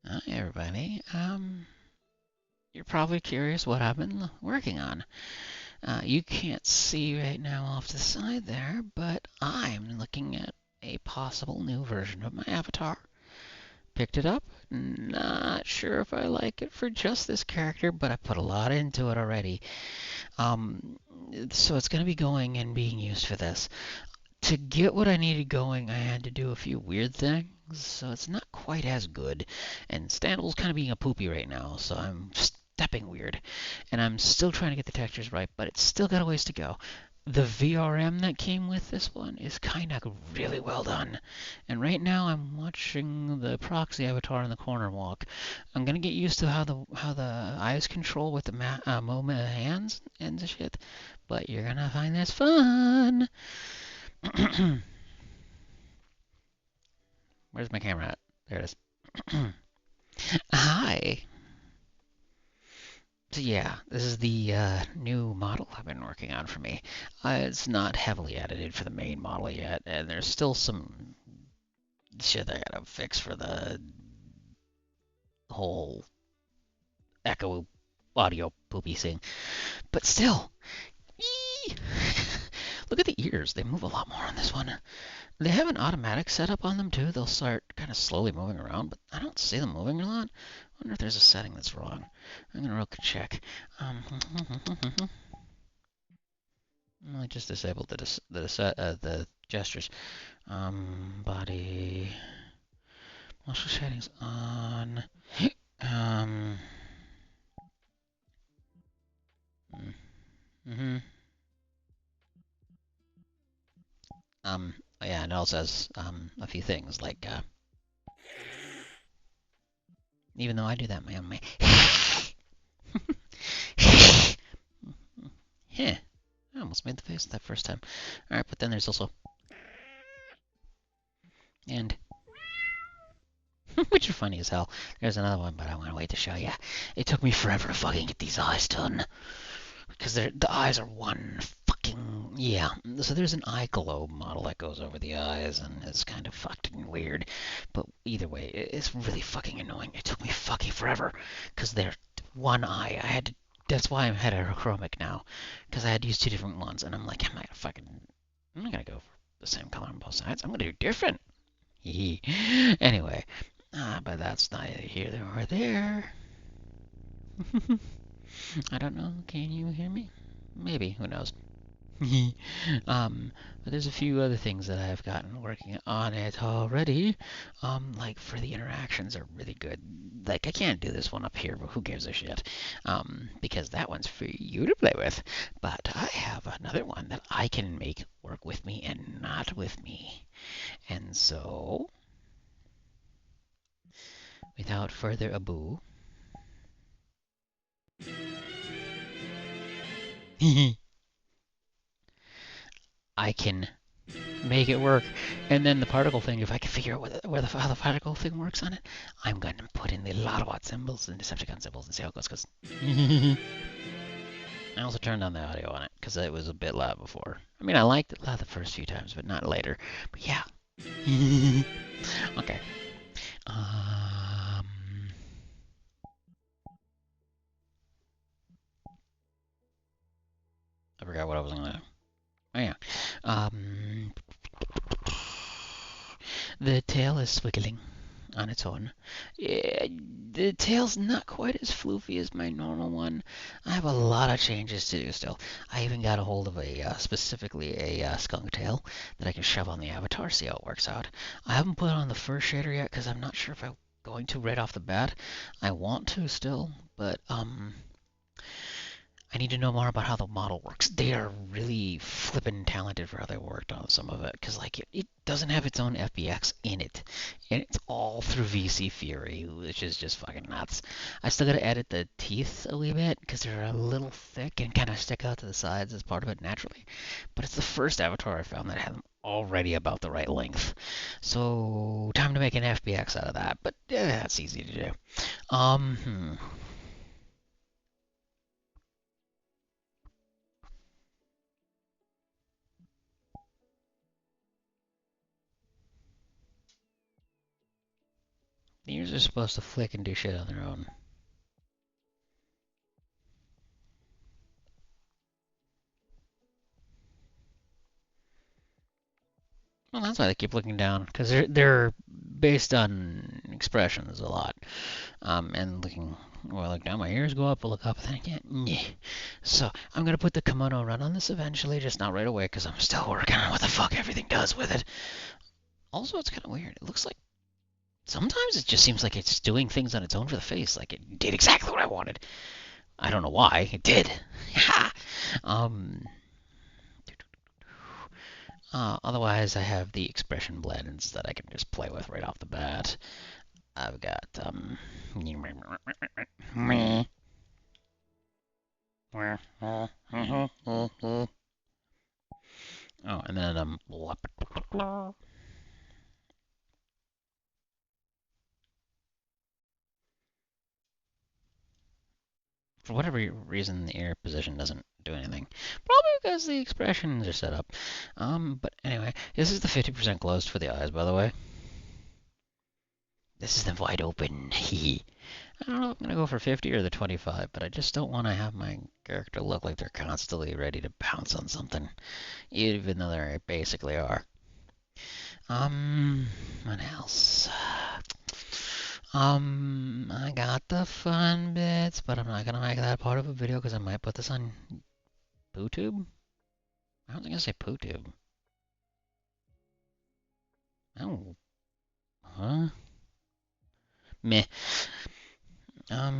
Hi, everybody. You're probably curious what I've been working on. You can't see right now off the side there, but I'm looking at a possible new version of my avatar. Picked it up. Not sure if I like it for just this character, but I put a lot into it already. Um, so it's going to be going and being used for this. To get what I needed going, I had to do a few weird things, so it's not quite as good. And Stanley's kind of being a poopy right now, so I'm stepping weird. And I'm still trying to get the textures right, but it's still got a ways to go. The VRM that came with this one is kind of really well done. And right now I'm watching the proxy avatar in the corner walk. I'm gonna get used to how the eyes control with the movement of hands and the shit. But you're gonna find this fun. Where's my camera at? There it is. Hi. So yeah, this is the new model I've been working on for me. It's not heavily edited for the main model yet, and there's still some shit I gotta fix for the whole echo audio poopy thing. But still, look at the ears. They move a lot more on this one. They have an automatic setup on them too. They'll start kind of slowly moving around, but I don't see them moving a lot. I wonder if there's a setting that's wrong. I'm gonna real quick check. I just disabled the gestures. Body muscle settings on. Um. Mm-hmm. Yeah, and it also has a few things like even though I do that my own way. Yeah, I almost made the face that first time. All right, but then there's also and which are funny as hell. There's another one, but I want to wait to show you. It took me forever to fucking get these eyes done because the eyes are one fucking yeah. So there's an eye globe model that goes over the eyes and it's kind of fucking weird. But either way, it's really fucking annoying. It took me fucking forever because they're one eye. I had to. That's why I'm heterochromic now because I had to use two different ones, and I'm like, I'm not gonna go for the same color on both sides. I'm gonna do different. Anyway, but that's neither here nor there. I don't know. Can you hear me? Maybe. Who knows? But there's a few other things that I've gotten working on it already. Like for the interactions are really good. Like I can't do this one up here, but who gives a shit? Because that one's for you to play with. But I have another one that I can make work with me and not with me. And so, without further ado, I can make it work. And then the particle thing, if I can figure out how the particle thing works on it, I'm going to put in the Lottobot symbols and Decepticon symbols and see how it goes. Cause I also turned on the audio on it because it was a bit loud before. I mean, I liked it loud the first few times, but not later. But yeah. Okay. I forgot what I was gonna. Oh yeah. Um, the tail is swiggling on its own. Yeah, the tail's not quite as floofy as my normal one. I have a lot of changes to do still. I even got a hold of specifically a skunk tail that I can shove on the avatar, see how it works out. I haven't put on the fur shader yet because I'm not sure if I'm going to right off the bat. I want to still, but I need to know more about how the model works. They are really flippin' talented for how they worked on some of it, because like it doesn't have its own FBX in it, and it's all through VC Fury, which is just fucking nuts. I still gotta edit the teeth a wee bit because they're a little thick and kind of stick out to the sides as part of it naturally. But it's the first avatar I found that had them already about the right length. So time to make an FBX out of that, but yeah, that's easy to do. Hmm. ears are supposed to flick and do shit on their own. Well, that's why they keep looking down, because they're based on expressions a lot. And looking, well, look down, my ears go up, I look up, and then again, so I'm gonna put the kimono run on this eventually, just not right away, because I'm still working on what the fuck everything does with it. Also, it's kind of weird. It looks like sometimes it just seems like it's doing things on its own for the face, like it did exactly what I wanted. I don't know why, it did. um, Otherwise, I have the expression blends that I can just play with right off the bat. I've got oh, and then for whatever reason, the ear position doesn't do anything. Probably because the expressions are set up. But anyway, this is the 50% closed for the eyes, by the way. This is the wide open. I don't know if I'm going to go for 50 or the 25, but I just don't want to have my character look like they're constantly ready to pounce on something, even though they basically are. What else? I got the fun bits, but I'm not going to make that part of a video because I might put this on PooTube. I don't think I say PooTube. Oh. Huh? Meh. But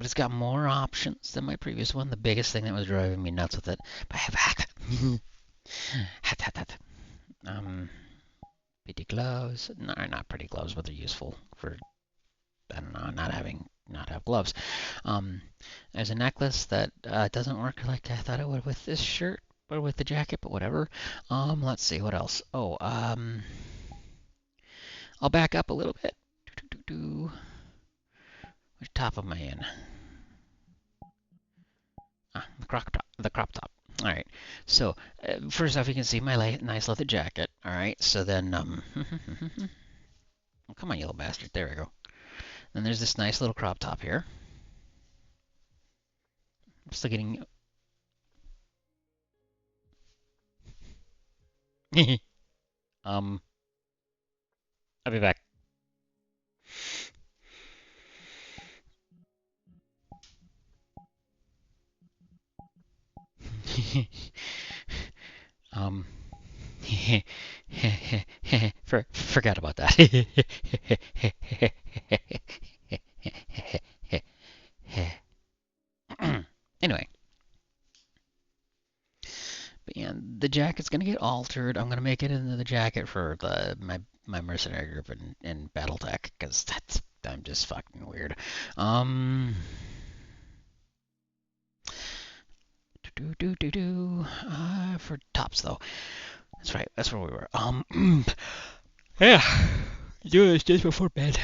it's got more options than my previous one. The biggest thing that was driving me nuts with it. Pretty gloves. No, not pretty gloves, but they're useful for, I don't know, not have gloves. There's a necklace that doesn't work like I thought it would with this shirt or with the jacket, but whatever. Let's see what else. Oh, I'll back up a little bit. Which top am I in? The crop top. All right. So first off, you can see my nice leather jacket. All right. So then, oh, come on, you little bastard. There we go. Then there's this nice little crop top here. I'm still getting. I'll be back. um. Forgot about that. Anyway. But yeah, the jacket's gonna get altered. I'm gonna make it into the jacket for my mercenary group in BattleTech because I'm just fucking weird. For tops though. That's right. That's where we were. Yeah. Do this just before bed.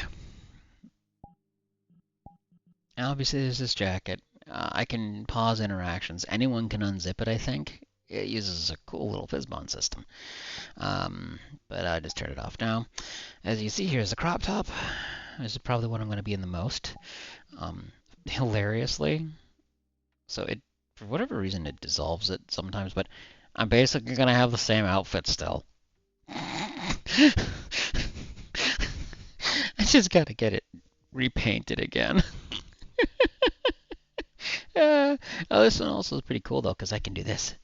Obviously, there's this jacket. I can pause interactions. Anyone can unzip it, I think. It uses a cool little Fizzbond system. But I just turned it off now. As you see, here's the crop top. This is probably what I'm going to be in the most. Hilariously. So it, for whatever reason, it dissolves it sometimes, but I'm basically going to have the same outfit still. I just got to get it repainted again. Oh, this one also is pretty cool, though, because I can do this.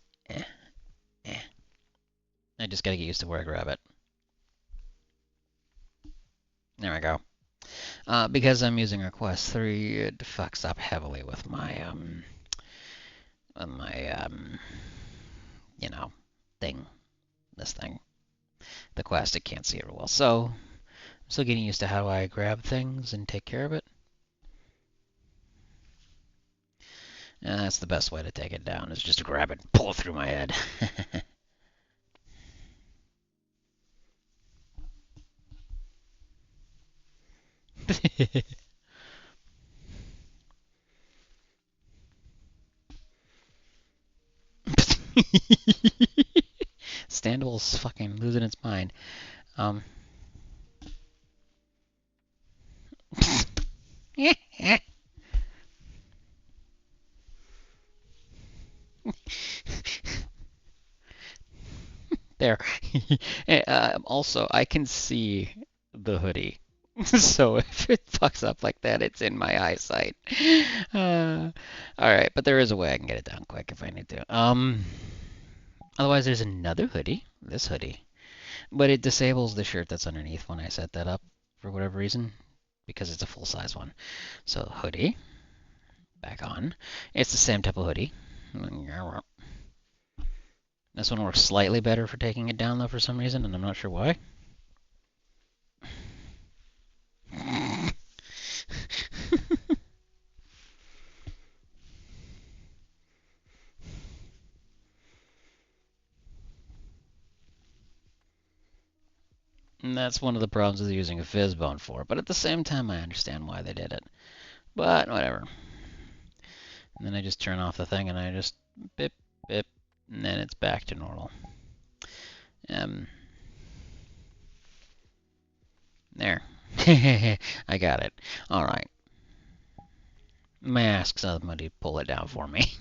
I just got to get used to where I grab it. There we go. Because I'm using Request 3, it fucks up heavily with my, you know, thing. This thing. The Quest, it can't see it real well. So, I'm still getting used to how I grab things and take care of it. And that's the best way to take it down, is just to grab it and pull it through my head. Standable's fucking losing its mind. Um, there. Also, I can see the hoodie. So if it fucks up like that, it's in my eyesight. All right, but there is a way I can get it down quick if I need to. Otherwise, there's another hoodie, this hoodie, but it disables the shirt that's underneath when I set that up for whatever reason, because it's a full size one. So hoodie, back on. It's the same type of hoodie. This one works slightly better for taking it down though for some reason, and I'm not sure why. And that's one of the problems with using a fizz bone for. But at the same time, I understand why they did it. But whatever. And then I just turn off the thing and I just bip, bip, and then it's back to normal. There. I got it. All right. Mask, somebody pull it down for me.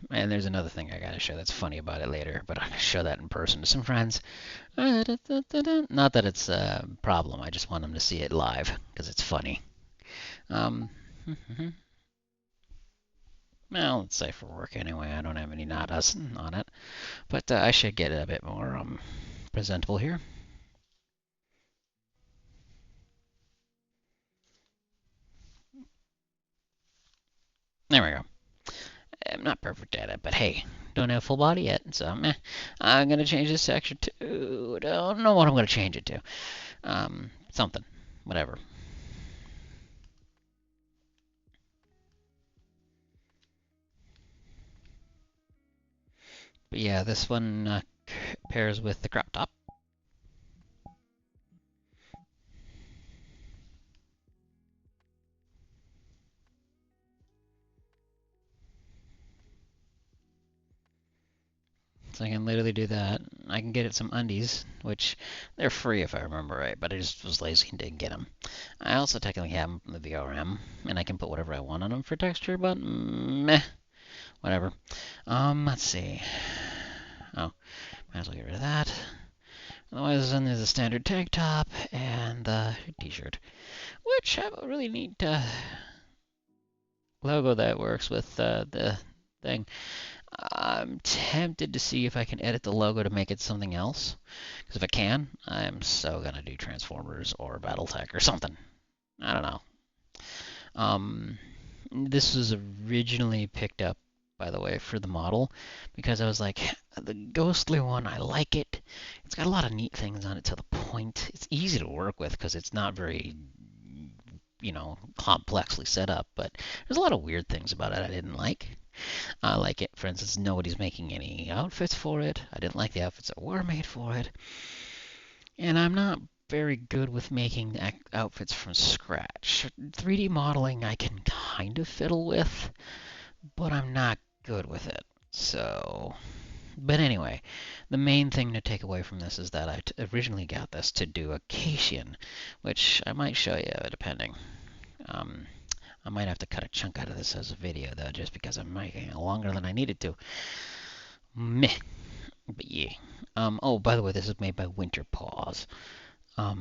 And there's another thing I gotta show that's funny about it later, but I'm gonna show that in person to some friends. Not that it's a problem, I just want them to see it live, because it's funny. Well, let's say for work anyway, I don't have any nadas on it, but I should get it a bit more presentable here. There we go. I'm not perfect at it, but hey, don't have full body yet, so I'm gonna change this section to, don't know what I'm gonna change it to. Something, whatever. But yeah, this one pairs with the crop top. So I can literally do that. I can get it some undies, which they're free if I remember right, but I just was lazy and didn't get them. I also technically have them from the VRM, and I can put whatever I want on them for texture, but meh, whatever. Let's see. Oh, might as well get rid of that. Otherwise, then there's a standard tank top and the t-shirt, which have a really neat logo that works with the thing. I'm tempted to see if I can edit the logo to make it something else. Because if I can, I'm so gonna do Transformers or BattleTech or something. I don't know. This was originally picked up, by the way, for the model because I was like, the ghostly one, I like it. It's got a lot of neat things on it to the point. It's easy to work with because it's not very, complexly set up, but there's a lot of weird things about it I didn't like. Like it, for instance, nobody's making any outfits for it. I didn't like the outfits that were made for it. And I'm not very good with making outfits from scratch. 3D modeling I can kind of fiddle with, but I'm not good with it. So, but anyway, the main thing to take away from this is that I originally got this to do Acacian, which I might show you depending. I might have to cut a chunk out of this as a video though, just because I'm making it longer than I needed to. Meh. But yeah. Oh, by the way, this is made by Winterpaws. I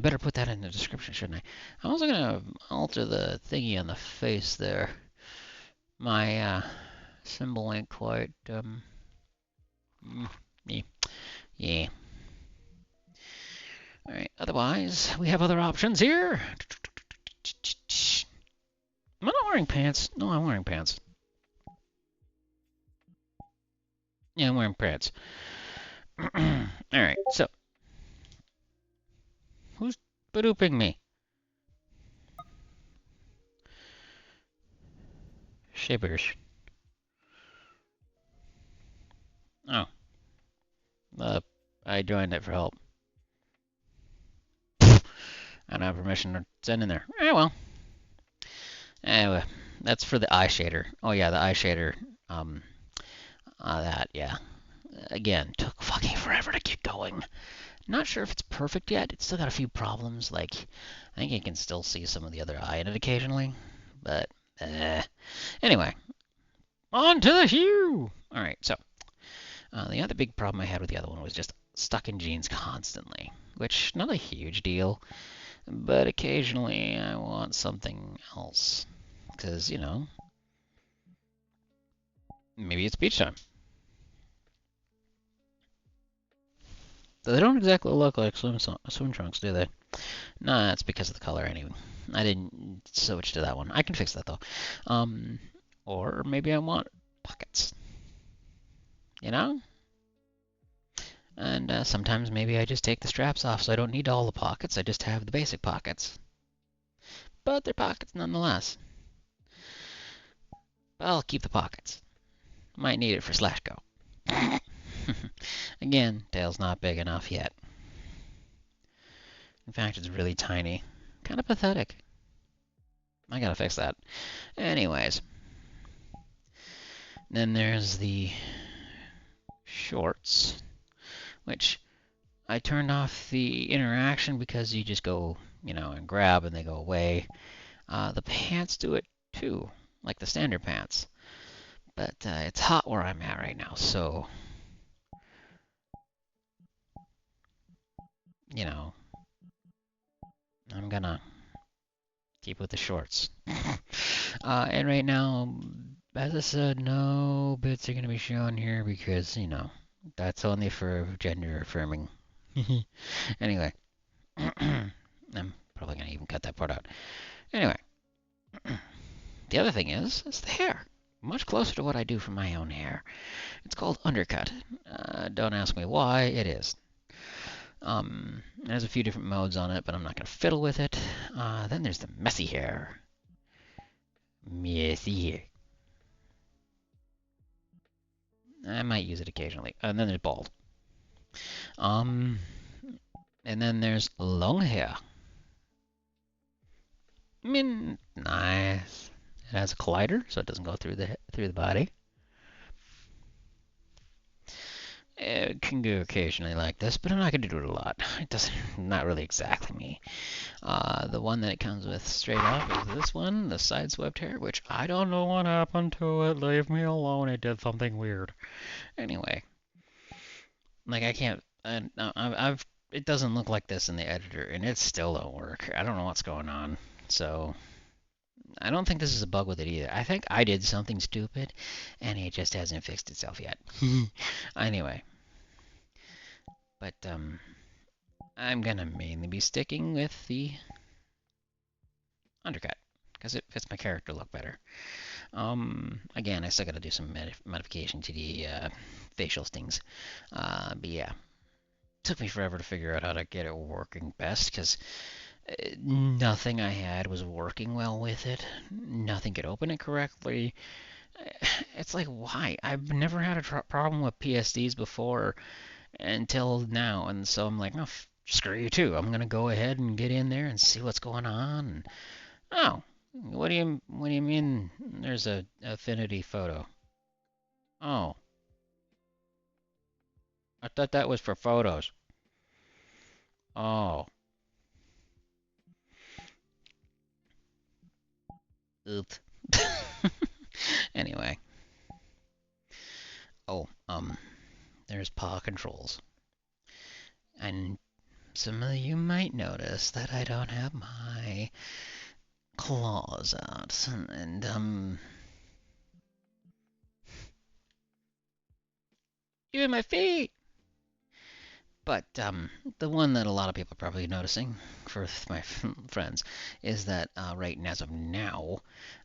better put that in the description, shouldn't I? I'm also gonna alter the thingy on the face there. My symbol ain't quite yeah. Yeah. Alright, otherwise, we have other options here. Am I not wearing pants? No, I'm wearing pants. Yeah, I'm wearing pants. Alright, so. Who's badooping me? Shapers. Oh. I joined it for help. I don't have permission to send in there. Well. Anyway, that's for the eye shader. Oh yeah, the eye shader. Yeah. Again, took fucking forever to get going. Not sure if it's perfect yet. It's still got a few problems. Like, I think you can still see some of the other eye in it occasionally. But, anyway, on to the hue! Alright, so, the other big problem I had with the other one was just stuck in jeans constantly, which, not a huge deal, but occasionally I want something else. Because, you know, maybe it's beach time. They don't exactly look like swim trunks, do they? Nah, it's because of the color anyway. I didn't switch to that one. I can fix that though. Or maybe I want pockets. You know? And sometimes maybe I just take the straps off so I don't need all the pockets. I just have the basic pockets. But they're pockets nonetheless. But I'll keep the pockets. Might need it for slash go. Again, tail's not big enough yet. In fact, it's really tiny. Kind of pathetic. I gotta fix that. Anyways. Then there's the shorts, which I turned off the interaction because you just go, you know, and grab and they go away. The pants do it too, like the standard pants. But it's hot where I'm at right now, so, you know, I'm gonna keep with the shorts. And right now, as I said, no bits are gonna be shown here because, you know, that's only for gender affirming. Anyway, I'm probably gonna even cut that part out. Anyway, the other thing is the hair. Much closer to what I do for my own hair. It's called undercut. Don't ask me why, it is. It has a few different modes on it, but I'm not going to fiddle with it. Then there's the messy hair. Messy hair. I might use it occasionally. And then there's bald. And then there's long hair. I mean, nice. It has a collider, so it doesn't go through the body. It can go occasionally like this, but I'm not going to do it a lot. It doesn't, not really exactly me. The one that it comes with straight up is this one, the side swept hair, which I don't know what happened to it. Leave me alone. It did something weird. Anyway, like I can't. It doesn't look like this in the editor, and it still don't work. I don't know what's going on. So I don't think this is a bug with it either. I think I did something stupid, and it just hasn't fixed itself yet. Anyway, but I'm gonna mainly be sticking with the undercut because it fits my character look better. Again, I still got to do some modification to the facial stings. But yeah, took me forever to figure out how to get it working best because nothing I had was working well with it. Nothing could open it correctly. It's like, why? I've never had a problem with PSDs before until now, and so I'm like, oh, screw you too. I'm gonna go ahead and get in there and see what's going on. And, oh, what do you mean? There's a affinity photo. Oh, I thought that was for photos. Oh, oops. Anyway. Oh, there's paw controls. And some of you might notice that I don't have my claws out. And even my feet! But the one that a lot of people are probably noticing, for my friends, is that right as of now,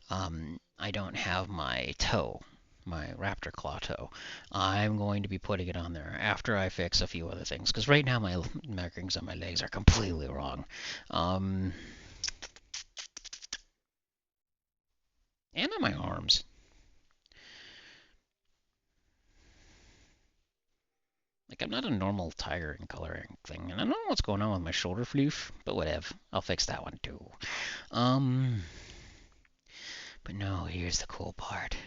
I don't have my toe, my raptor claw toe. I'm going to be putting it on there after I fix a few other things, because right now my markings on my legs are completely wrong. And on my arms. Like, I'm not a normal tiger in coloring thing, and I don't know what's going on with my shoulder floof, but whatever. I'll fix that one too. But no, here's the cool part.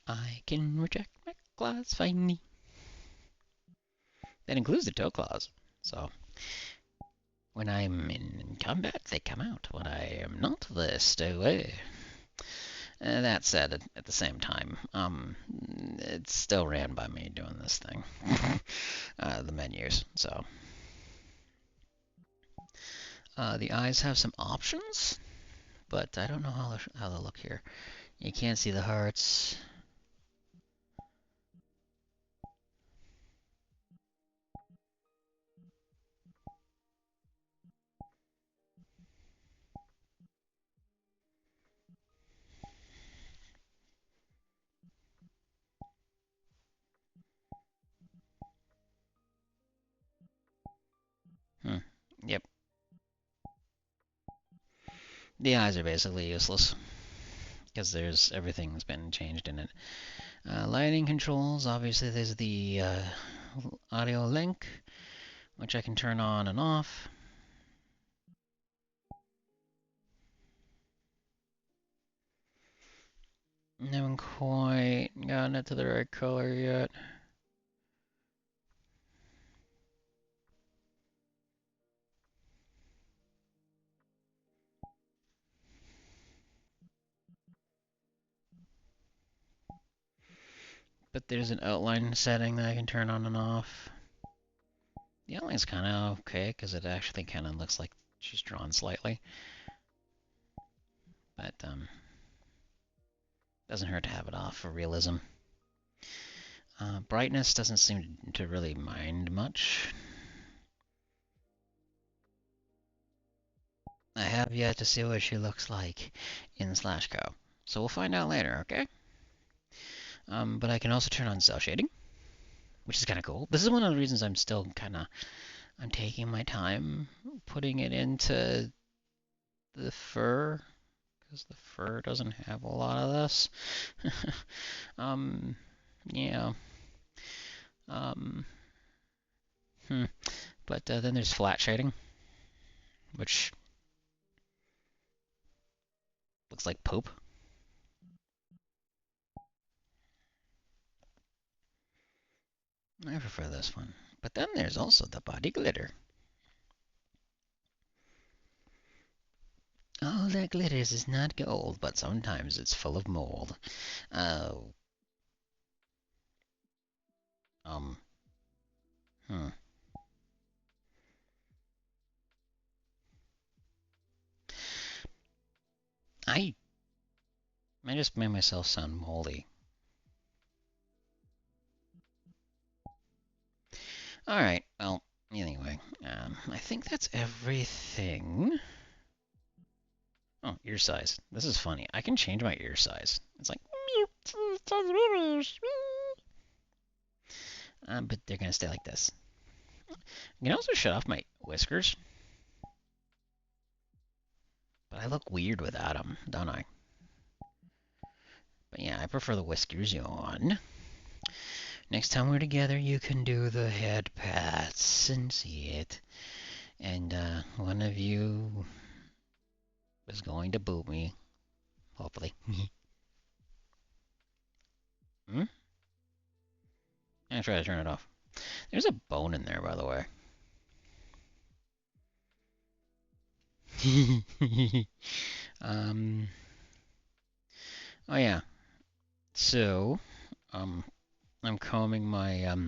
I can reject my claws finally. That includes the toe claws. So when I'm in combat, they come out. When I am not, they stay away. That said, at the same time, it's still ran by me doing this thing. The menus. So the eyes have some options, but I don't know how they look here. You can't see the hearts. Yep. The eyes are basically useless because everything's been changed in it. Lighting controls, obviously there's the audio link, which I can turn on and off. Haven't quite gotten it to the right color yet. But there's an outline setting that I can turn on and off. The outline's kind of okay because it actually kind of looks like she's drawn slightly. But doesn't hurt to have it off for realism. Brightness doesn't seem to really mind much. I have yet to see what she looks like in /Co. So we'll find out later, okay? But I can also turn on cell shading, which is kind of cool. This is one of the reasons I'm still I'm taking my time putting it into the fur, because the fur doesn't have a lot of this. Yeah. But then there's flat shading, which looks like poop. I prefer this one. But then there's also the body glitter. All that glitters is not gold, but sometimes it's full of mold. Oh. Hmm. I just made myself sound moldy. Alright, well, anyway, I think that's everything. Oh, ear size. This is funny. I can change my ear size. It's like, but they're gonna stay like this. I can also shut off my whiskers. But I look weird without them, don't I? But yeah, I prefer the whiskers on. Next time we're together, you can do the head pats and see it. And one of you is going to boot me, hopefully. Hmm? I'm try to turn it off. There's a bone in there, by the way. Oh yeah. So, I'm combing my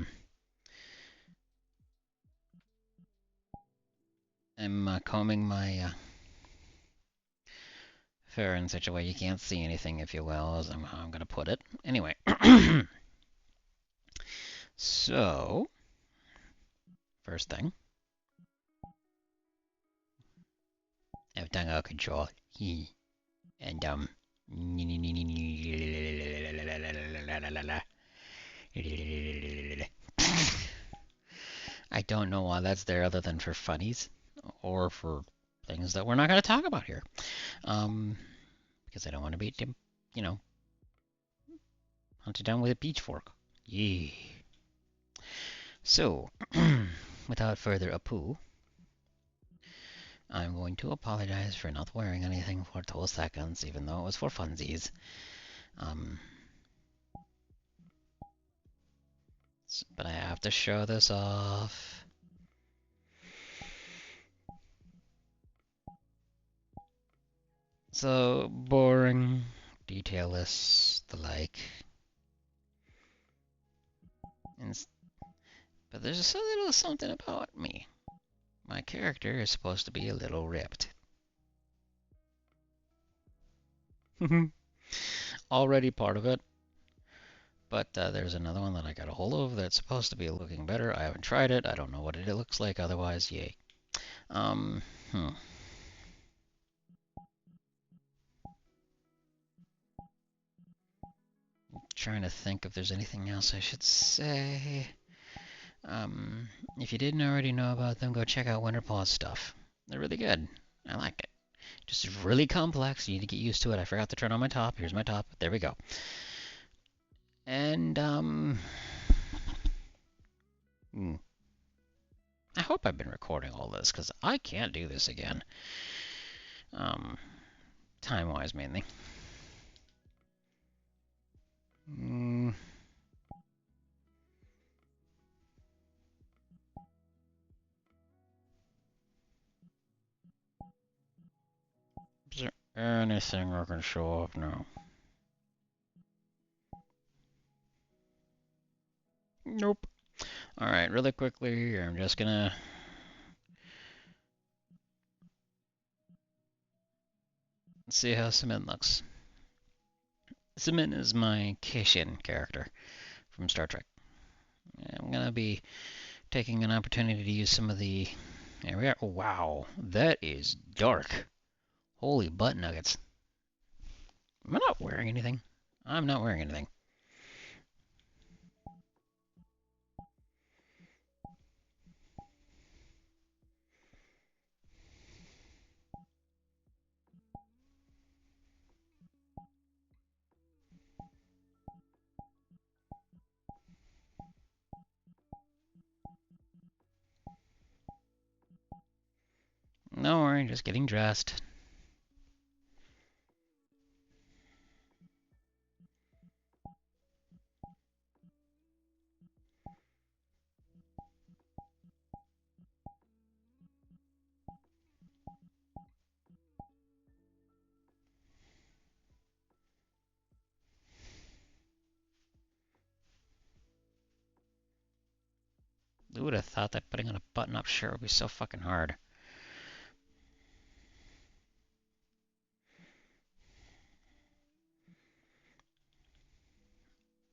fur in such a way you can't see anything, if you will, as I'm gonna put it. Anyway. So, first thing, I have tongue out control. And I don't know why that's there other than for funnies or for things that we're not going to talk about here. Because I don't want to be, hunted down with a pitchfork. Yeah. So, without further ado, I'm going to apologize for not wearing anything for 2 seconds, even though it was for funsies. But I have to show this off. So, boring, detailless, the like. But there's just a little something about me. My character is supposed to be a little ripped. Already part of it. But there's another one that I got a hold of that's supposed to be looking better. I haven't tried it. I don't know what it looks like otherwise. Yay. Hmm. Trying to think if there's anything else I should say. If you didn't already know about them, go check out Winterpaws stuff. They're really good. I like it. Just really complex. You need to get used to it. I forgot to turn on my top. Here's my top. There we go. And, I hope I've been recording all this, because I can't do this again. Time-wise, mainly. Is there anything I can show off now? Nope. Alright, really quickly, I'm just gonna see how Simin looks. Simin is my Keishin character from Star Trek. I'm gonna be taking an opportunity to use some of the... There we are. Oh, wow, that is dark. Holy butt nuggets. Am I not wearing anything? I'm not wearing anything. No worry, just getting dressed. Who would have thought that putting on a button-up shirt would be so fucking hard?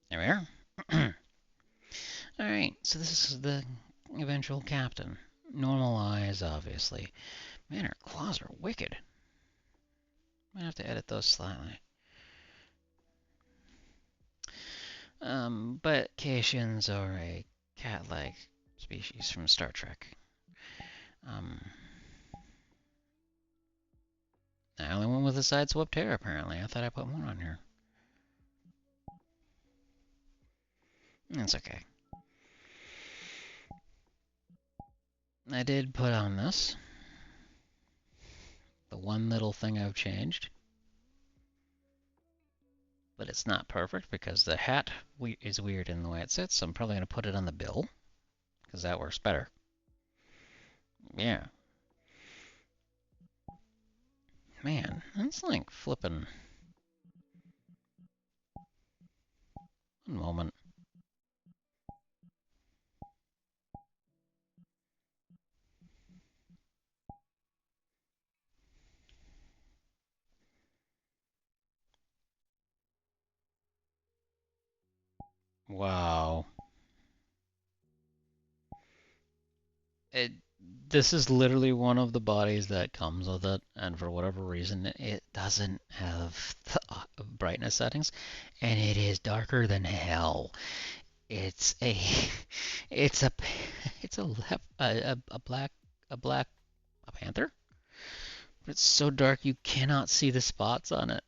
There we are. Alright, so this is the eventual captain. Normal eyes, obviously. Man, her claws are wicked. Might have to edit those slightly. But Caitians are a cat-like species from Star Trek. I only went with a side-swept hair, apparently. I thought I put more on here. That's okay. I did put on this. The one little thing I've changed. But it's not perfect because the hat is weird in the way it sits, so I'm probably going to put it on the bill, because that works better. Yeah. Man, that's like flipping. One moment. Wow. This is literally one of the bodies that comes with it, and for whatever reason, it doesn't have the brightness settings, and it is darker than hell. It's a, it's a, it's a panther. But it's so dark you cannot see the spots on it.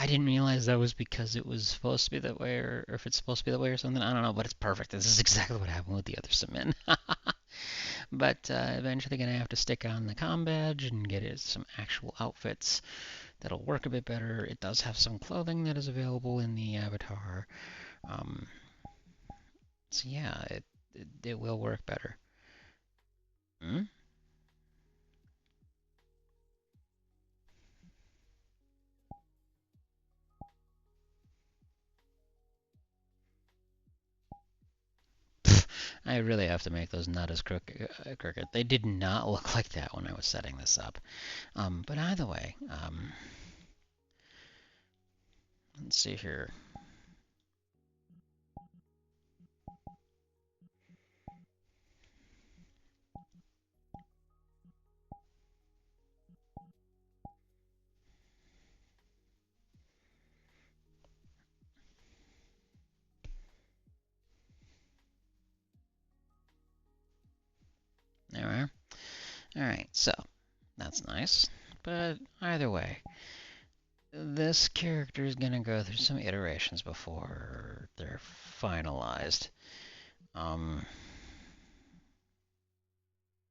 I didn't realize that was because it was supposed to be that way, or if it's supposed to be that way or something. I don't know, but it's perfect. This is exactly what happened with the other Simin. But eventually going to have to stick on the comm badge and get it some actual outfits that'll work a bit better. It does have some clothing that is available in the avatar. So yeah, it will work better. Hmm? I really have to make those not as crooked. They did not look like that when I was setting this up. But either way, let's see here. There we are. Alright, so that's nice. But either way, this character is going to go through some iterations before they're finalized.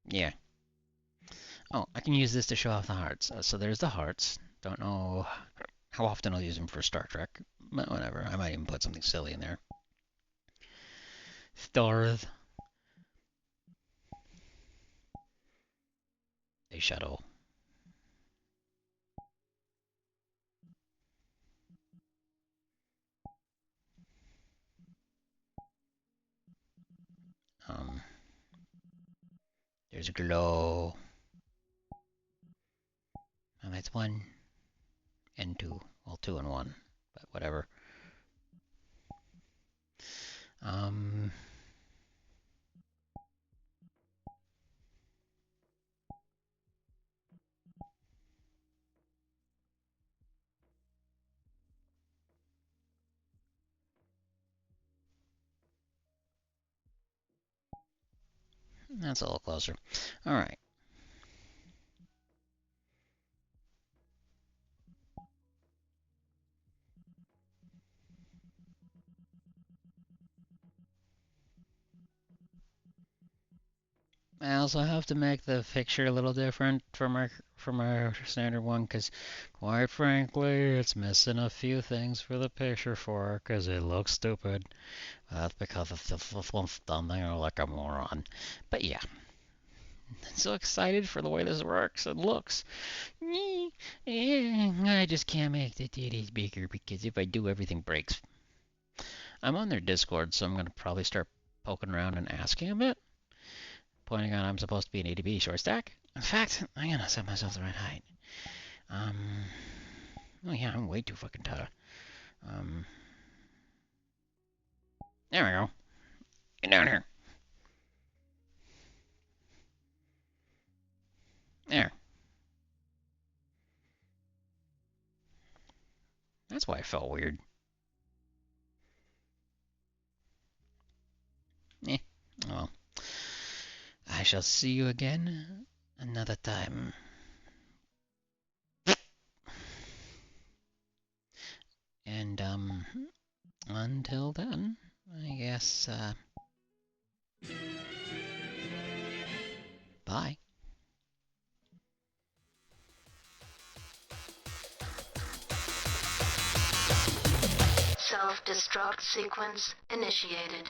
Yeah. Oh, I can use this to show off the hearts. So there's the hearts. Don't know how often I'll use them for Star Trek, but whatever. I might even put something silly in there. Stars. A shuttle. Um, there's a glow. And that's 1 and 2. Well, 2 and 1, but whatever. Um, that's a little closer. All right. I also have to make the picture a little different from our standard one because, quite frankly, it's missing a few things for the picture for because it looks stupid. That's because this one's done there like a moron. But yeah, I'm so excited for the way this works and looks. I just can't make the titties bigger because if I do, everything breaks. I'm on their Discord, so I'm going to probably start poking around and asking a bit. Pointing out I'm supposed to be an ADB short stack. In fact, I'm gonna set myself the right height. Oh yeah, I'm way too fucking tall. There we go. Get down here. There. That's why I felt weird. Eh. Well, I shall see you again another time. And, until then, I guess, bye. Self-destruct sequence initiated.